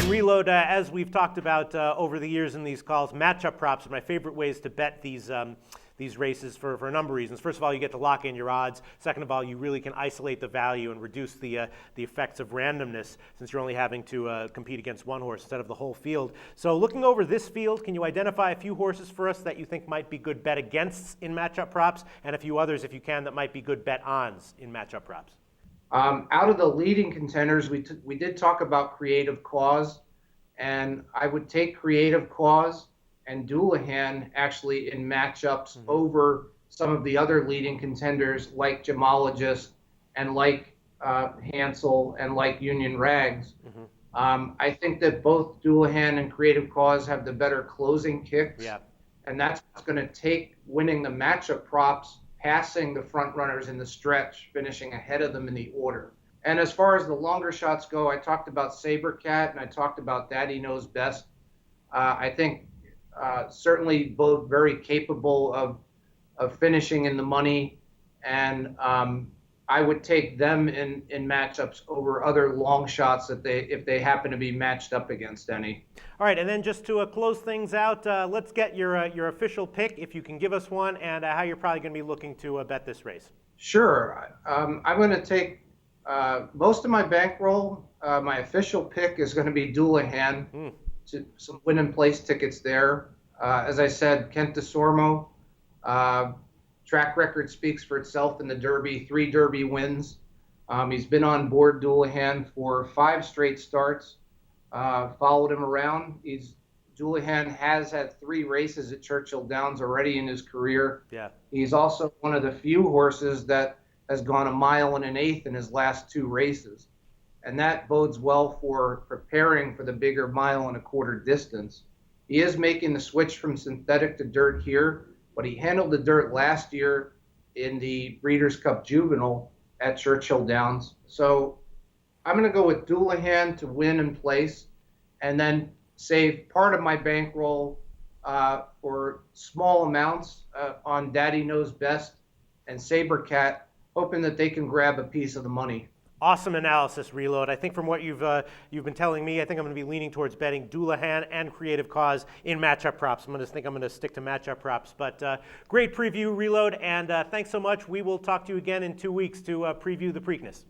Reload, as we've talked about over the years in these calls, matchup props are my favorite ways to bet these races for a number of reasons. First of all, you get to lock in your odds. Second of all, you really can isolate the value and reduce the effects of randomness, since you're only having to compete against one horse instead of the whole field. So looking over this field, can you identify a few horses for us that you think might be good bet againsts in matchup props, and a few others, if you can, that might be good bet ons in matchup props? Out of the leading contenders, we did talk about Creative Cause, and I would take Creative Cause and Doulahan actually in matchups over some of the other leading contenders like Gemologist and like Hansel and like Union Rags. I think that both Doulahan and Creative Cause have the better closing kicks, and that's what's going to take winning the matchup props, passing the front runners in the stretch, finishing ahead of them in the order. And as far as the longer shots go, I talked about Sabercat and I talked about Daddy Knows Best. I think certainly both very capable of finishing in the money, and I would take them in matchups over other long shots if they happen to be matched up against any. All right, and then just to close things out, let's get your official pick, if you can give us one, and how you're probably going to be looking to bet this race. Sure. I'm going to take most of my bankroll. My official pick is going to be Doulahan. To some win and place tickets there. As I said, Kent DeSormo, track record speaks for itself in the Derby, 3 Derby wins. He's been on board Doulahan for 5 straight starts. Followed him around. Doulahan has had 3 races at Churchill Downs already in his career. He's also one of the few horses that has gone 1 1/8 in his last 2 races. And that bodes well for preparing for the bigger 1 1/4 distance. He is making the switch from synthetic to dirt here, but he handled the dirt last year in the Breeders' Cup Juvenile at Churchill Downs. So I'm going to go with Doulahan to win and place, and then save part of my bankroll for small amounts on Daddy Knows Best and Sabercat, hoping that they can grab a piece of the money. Awesome analysis, Reload. I think from what you've been telling me, I think I'm going to be leaning towards betting Doulahan and Creative Cause in matchup props. I'm going to stick to matchup props. But great preview, Reload, and thanks so much. We will talk to you again in 2 weeks to preview the Preakness.